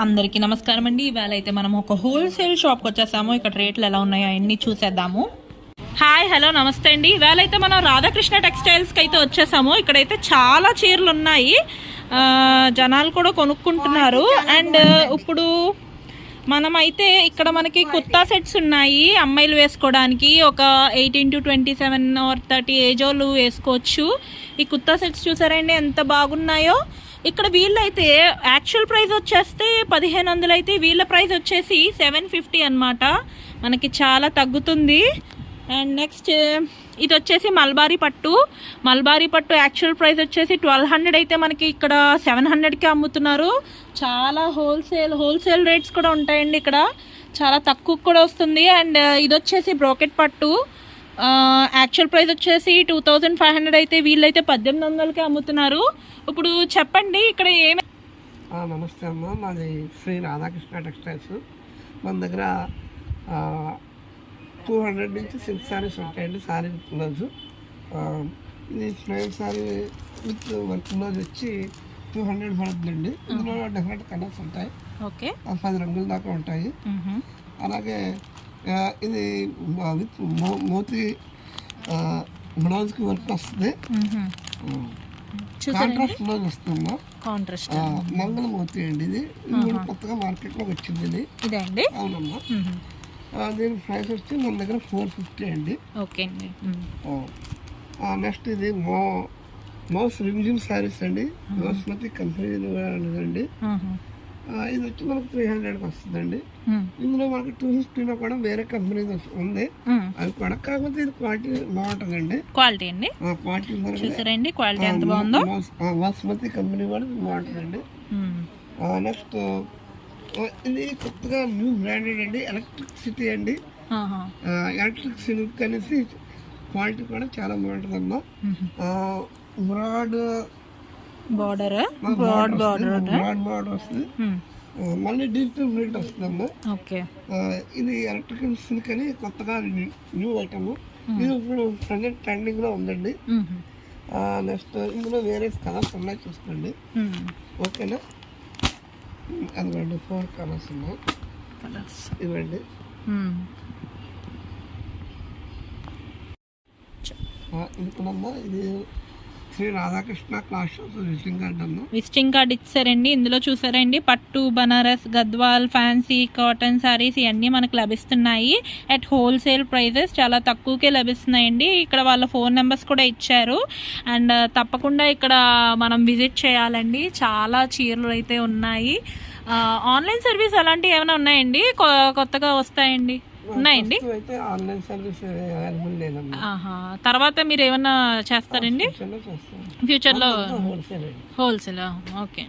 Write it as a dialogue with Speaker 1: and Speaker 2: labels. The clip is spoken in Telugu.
Speaker 1: అందరికీ నమస్కారం అండి. ఇవాళ అయితే మనం ఒక హోల్సేల్ షాప్కి వచ్చేసాము. ఇక్కడ రేట్లు ఎలా ఉన్నాయో అన్ని చూసేద్దాము. హాయ్ హలో నమస్తే అండి. ఇవాళ అయితే మనం రాధాకృష్ణ టెక్స్టైల్స్కి అయితే వచ్చేసాము. ఇక్కడైతే చాలా చీరలు ఉన్నాయి, జనాలు కూడా కొనుక్కుంటున్నారు. అండ్ ఇప్పుడు మనమైతే ఇక్కడ మనకి కుర్తా సెట్స్ ఉన్నాయి అమ్మాయిలు వేసుకోవడానికి. ఒక 18 to 27 or 30 ఏజ్ వాళ్ళు వేసుకోవచ్చు. ఈ కుర్తా సెట్స్ చూసారండి ఎంత బాగున్నాయో. ఇక్కడ వీళ్ళైతే యాక్చువల్ ప్రైస్ వచ్చేస్తే 1500 అయితే వీళ్ళ ప్రైస్ వచ్చేసి 750 అనమాట. మనకి చాలా తగ్గుతుంది. అండ్ నెక్స్ట్ ఇది వచ్చేసి మల్బారీ పట్టు యాక్చువల్ ప్రైస్ వచ్చేసి 1200 అయితే మనకి ఇక్కడ 700కి అమ్ముతున్నారు. చాలా హోల్సేల్ రేట్స్ కూడా ఉంటాయండి. ఇక్కడ చాలా తక్కువ కూడా వస్తుంది. అండ్ ఇది వచ్చేసి బ్రోకెట్ పట్టు యాక్చువల్ ప్రైస్ వచ్చేసి 2500 అయితే వీళ్ళైతే 1800కి అమ్ముతున్నారు. ఇప్పుడు చెప్పండి ఇక్కడ ఏమి.
Speaker 2: నమస్తే అమ్మ, మాది శ్రీ రాధాకృష్ణ టెక్స్టైల్స్. మన దగ్గర 200 నుంచి సిల్క్ శారీస్ ఉంటాయండి. Sari with blouse. ఇది plain sari with work blouse వచ్చి 200 పడుతుందండి. ఇందులో డిఫరెంట్ కలర్స్ ఉంటాయి. ఓకే, 10 రంగుల దాకా ఉంటాయి. అలాగే ఇది విత్ మోతీ బ్లౌజ్కి వర్క్ వస్తుంది. కాంట్రాస్ట్ బ్లౌజ్ వస్తుందా, కాంట్రాస్ట్ మంగళ మోతీ అండి. ఇది కొత్తగా మార్కెట్లోకి వచ్చింది ఇది. ఇదండి, అవునమ్మా. దీని ప్రైస్ వచ్చి మన దగ్గర 450 అండి. ఓకే అండి. నెక్స్ట్ ఇది మోస్ రిమ్జిమ్ శారీస్ అండి. బాస్మతి కంపెనీ అండి. ఇది వచ్చి మనకు 300కి వస్తుందండి. ఇందులో మనకి 250లో కూడా వేరే కంపెనీ ఉంది. అది కూడా కాకపోతే ఇది క్వాలిటీ బాగుంటుందండి. క్వాలిటీ అండి, క్వాలిటీ ఎంత బాగుందో. బాస్మతి కంపెనీ కూడా బాగుంటుందండి. నెక్స్ట్ ఇది కొత్తగా న్యూ బ్రాండెడ్ అండి, ఎలక్ట్రిసిటీ అండి. ఎలక్ట్రిక్ సిల్క్ అనేసి క్వాలిటీ కూడా చాలా బాగుంటుంది అమ్మా. బ్రాడ్ బార్డర్ వస్తుంది. మళ్ళీ డిజిటల్ ప్రింట్ వస్తుందమ్మా. ఇది ఎలక్ట్రికల్ సిల్క్ అని కొత్తగా న్యూ ఐటమ్. ఇది ఇప్పుడు ప్రజెంట్ ట్రెండింగ్ లో ఉందండి. నెక్స్ట్ ఇందులో వేరే కలర్స్ ఉన్నాయి, చూసుకోండి. ఓకేనా, అదిగోండి 4 కలర్స్ ఉన్నాయి. ఇవ్వండి. ఇందులో ఇది Shri Radhakrishna class visiting card అన్న. విజిటింగ్ కార్డ్ ఇచ్చారండి. ఇందులో చూసారండి పట్టు, బనారస్, గద్వాల్, ఫ్యాన్సీ, కాటన్ శారీస్ ఇవన్నీ మనకు లభిస్తున్నాయి అట్ హోల్సేల్ ప్రైజెస్. చాలా తక్కువకే లభిస్తున్నాయండి. ఇక్కడ వాళ్ళ ఫోన్ నెంబర్స్ కూడా ఇచ్చారు. అండ్ తప్పకుండా ఇక్కడ మనం విజిట్ చేయాలండి. చాలా చీరలు అయితే ఉన్నాయి. ఆన్లైన్ సర్వీస్ అలాంటివి ఏమైనా ఉన్నాయండి, కొత్తగా వస్తాయండి? ఉన్నాయండి. తర్వాత మీరు ఏమన్నా చేస్తారండి ఫ్యూచర్లో? హోల్సేల్. ఓకే.